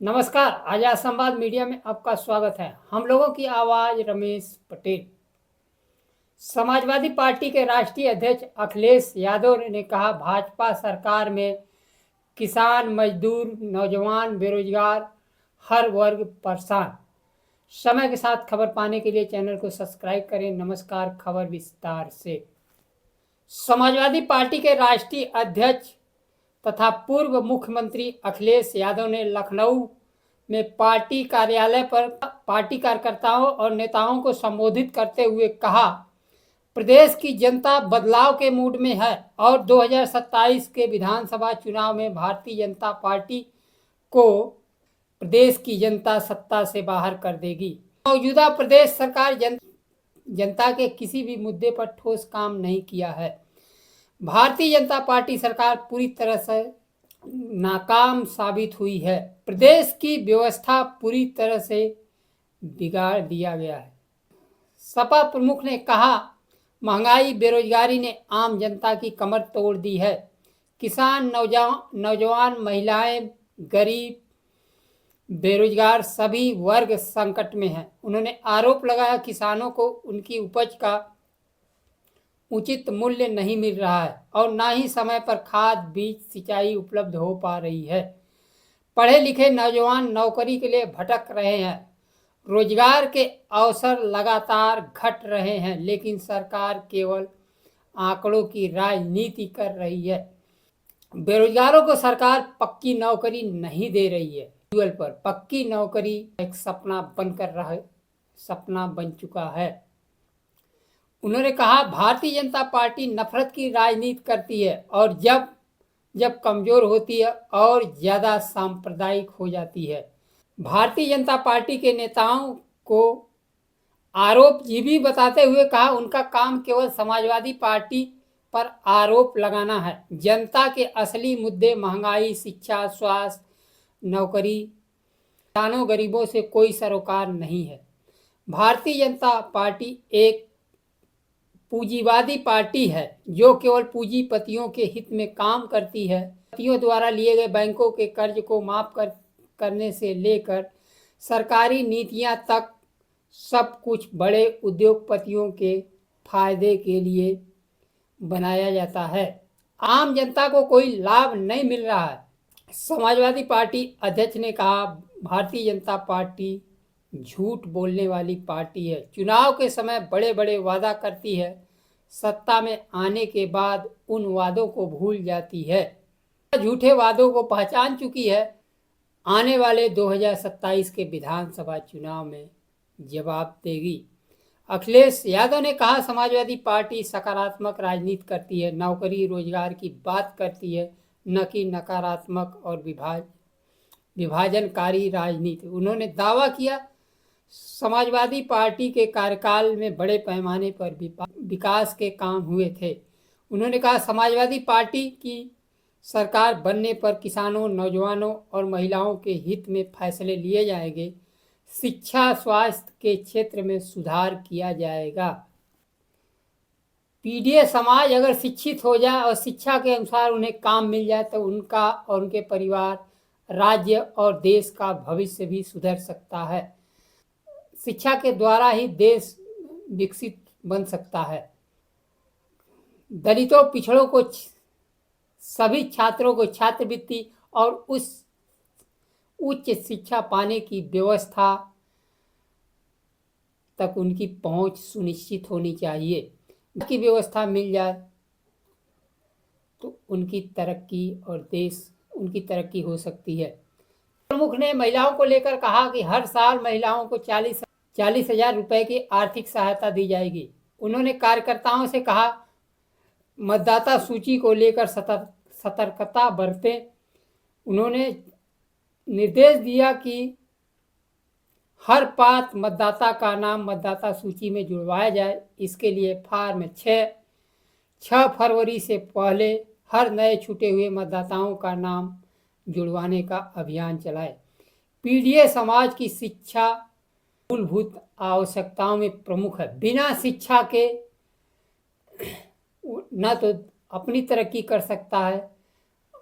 नमस्कार। आजाद संवाद मीडिया में आपका स्वागत है। हम लोगों की आवाज रमेश पटेल। समाजवादी पार्टी के राष्ट्रीय अध्यक्ष अखिलेश यादव ने कहा, भाजपा सरकार में किसान, मजदूर, नौजवान, बेरोजगार हर वर्ग परेशान। समय के साथ खबर पाने के लिए चैनल को सब्सक्राइब करें। नमस्कार, खबर विस्तार से। समाजवादी पार्टी के राष्ट्रीय अध्यक्ष तथा पूर्व मुख्यमंत्री अखिलेश यादव ने लखनऊ में पार्टी कार्यालय पर पार्टी कार्यकर्ताओं और नेताओं को संबोधित करते हुए कहा, प्रदेश की जनता बदलाव के मूड में है और 2027 के विधानसभा चुनाव में भारतीय जनता पार्टी को प्रदेश की जनता सत्ता से बाहर कर देगी। मौजूदा प्रदेश सरकार जनता के किसी भी मुद्दे पर ठोस काम नहीं किया है। भारतीय जनता पार्टी सरकार पूरी तरह से नाकाम साबित हुई है। प्रदेश की व्यवस्था पूरी तरह से बिगाड़ दिया गया है। सपा प्रमुख ने कहा, महंगाई, बेरोजगारी ने आम जनता की कमर तोड़ दी है। किसान, नौजवान, महिलाएं, गरीब, बेरोजगार सभी वर्ग संकट में हैं। उन्होंने आरोप लगाया, किसानों को उनकी उपज का उचित मूल्य नहीं मिल रहा है और ना ही समय पर खाद, बीज, सिंचाई उपलब्ध हो पा रही है। पढ़े लिखे नौजवान नौकरी के लिए भटक रहे हैं। रोजगार के अवसर लगातार घट रहे हैं, लेकिन सरकार केवल आंकड़ों की राजनीति कर रही है। बेरोजगारों को सरकार पक्की नौकरी नहीं दे रही है। टेबल पर पक्की नौकरी एक सपना बन चुका है। उन्होंने कहा, भारतीय जनता पार्टी नफरत की राजनीति करती है और जब कमजोर होती है और ज़्यादा सांप्रदायिक हो जाती है। भारतीय जनता पार्टी के नेताओं को आरोपजीवी बताते हुए कहा, उनका काम केवल समाजवादी पार्टी पर आरोप लगाना है। जनता के असली मुद्दे महंगाई, शिक्षा, स्वास्थ्य, नौकरी, किसानों, गरीबों से कोई सरोकार नहीं है। भारतीय जनता पार्टी एक पूंजीवादी पार्टी है जो केवल पूंजीपतियों के हित में काम करती है। पूंजीपतियों द्वारा लिए गए बैंकों के कर्ज को माफ करने से लेकर सरकारी नीतियां तक सब कुछ बड़े उद्योगपतियों के फायदे के लिए बनाया जाता है। आम जनता को कोई लाभ नहीं मिल रहा है। समाजवादी पार्टी अध्यक्ष ने कहा, भारतीय जनता पार्टी झूठ बोलने वाली पार्टी है। चुनाव के समय बड़े बड़े वादा करती है, सत्ता में आने के बाद उन वादों को भूल जाती है। झूठे वादों को पहचान चुकी है। आने वाले 2027 के विधानसभा चुनाव में जवाब देगी। अखिलेश यादव ने कहा, समाजवादी पार्टी सकारात्मक राजनीति करती है, नौकरी रोजगार की बात करती है, न कि नकारात्मक और विभाजनकारी राजनीति। उन्होंने दावा किया, समाजवादी पार्टी के कार्यकाल में बड़े पैमाने पर विकास के काम हुए थे। उन्होंने कहा, समाजवादी पार्टी की सरकार बनने पर किसानों, नौजवानों और महिलाओं के हित में फैसले लिए जाएंगे। शिक्षा, स्वास्थ्य के क्षेत्र में सुधार किया जाएगा। पीढ़ी समाज अगर शिक्षित हो जाए और शिक्षा के अनुसार उन्हें काम मिल जाए तो उनका और उनके परिवार, राज्य और देश का भविष्य भी सुधर सकता है। शिक्षा के द्वारा ही देश विकसित बन सकता है। दलितों, पिछड़ों को, सभी छात्रों को छात्रवृत्ति और उच्च शिक्षा पाने की व्यवस्था तक उनकी पहुंच सुनिश्चित होनी चाहिए। की व्यवस्था मिल जाए तो उनकी तरक्की और देश उनकी तरक्की हो सकती है। प्रमुख ने महिलाओं को लेकर कहा कि हर साल महिलाओं को 40,000 रुपए की आर्थिक सहायता दी जाएगी। उन्होंने कार्यकर्ताओं से कहा, मतदाता सूची को लेकर सतर्कता बरतें। उन्होंने निर्देश दिया कि हर पात्र मतदाता का नाम मतदाता सूची में जुड़वाया जाए। इसके लिए फॉर्म 6 फरवरी से पहले हर नए छूटे हुए मतदाताओं का नाम जुड़वाने का अभियान चलाए। पीढ़ी समाज की शिक्षा मूलभूत आवश्यकताओं में प्रमुख है। बिना शिक्षा के न तो अपनी तरक्की कर सकता है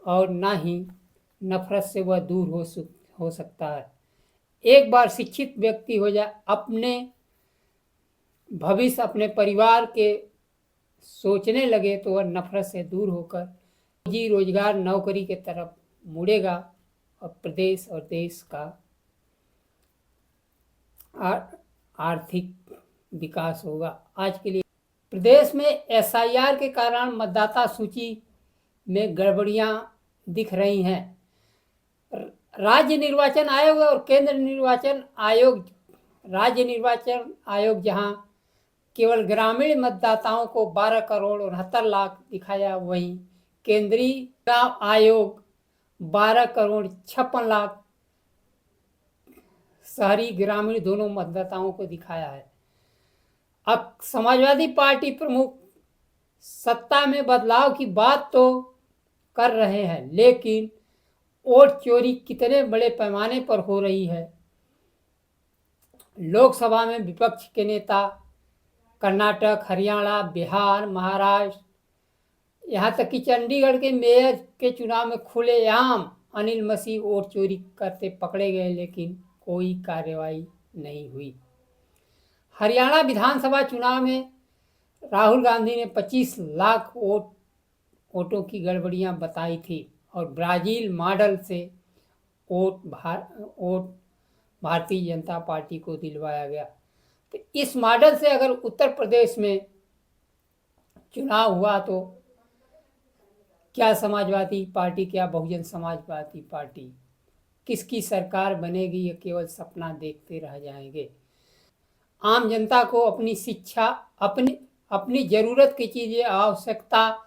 और ना ही नफरत से वह दूर हो सकता है। एक बार शिक्षित व्यक्ति हो जाए, अपने भविष्य, अपने परिवार के सोचने लगे, तो वह नफरत से दूर होकर रोजी रोजगार, नौकरी के तरफ मुड़ेगा और प्रदेश और देश का आर्थिक विकास होगा। आज के लिए प्रदेश में एसआईआर के कारण मतदाता सूची में गड़बड़ियां दिख रही हैं। राज्य निर्वाचन आयोग और केंद्र निर्वाचन आयोग, राज्य निर्वाचन आयोग जहां केवल ग्रामीण मतदाताओं को 12 करोड़ 69 लाख दिखाया, वहीं केंद्रीय चुनाव आयोग 12 करोड़ 56 लाख शहरी ग्रामीण दोनों मतदाताओं को दिखाया है। अब समाजवादी पार्टी प्रमुख सत्ता में बदलाव की बात तो कर रहे हैं, लेकिन वोट चोरी कितने बड़े पैमाने पर हो रही है। लोकसभा में विपक्ष के नेता कर्नाटक, हरियाणा, बिहार, महाराष्ट्र, यहाँ तक कि चंडीगढ़ के मेयर के चुनाव में खुलेआम अनिल मसीह वोट चोरी करते पकड़े गए, लेकिन कोई कार्रवाई नहीं हुई। हरियाणा विधानसभा चुनाव में राहुल गांधी ने 25 लाख वोटों की गड़बड़ियां बताई थी और ब्राजील मॉडल से वोट भारतीय जनता पार्टी को दिलवाया गया। तो इस मॉडल से अगर उत्तर प्रदेश में चुनाव हुआ तो क्या समाजवादी पार्टी, क्या बहुजन समाजवादी पार्टी, किसकी सरकार बनेगी, ये केवल सपना देखते रह जाएंगे। आम जनता को अपनी शिक्षा, अपनी ज़रूरत की चीज़ें, आवश्यकता,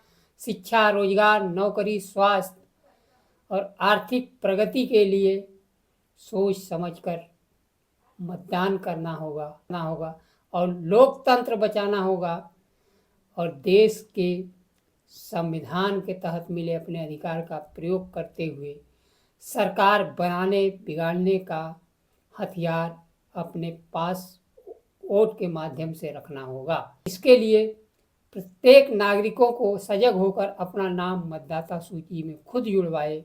शिक्षा, रोजगार, नौकरी, स्वास्थ्य और आर्थिक प्रगति के लिए सोच समझकर मतदान करना होगा और लोकतंत्र बचाना होगा और देश के संविधान के तहत मिले अपने अधिकार का प्रयोग करते हुए सरकार बनाने बिगाड़ने का हथियार अपने पास वोट के माध्यम से रखना होगा। इसके लिए प्रत्येक नागरिकों को सजग होकर अपना नाम मतदाता सूची में खुद जुड़वाए।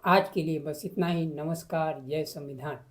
आज के लिए बस इतना ही। नमस्कार। जय संविधान।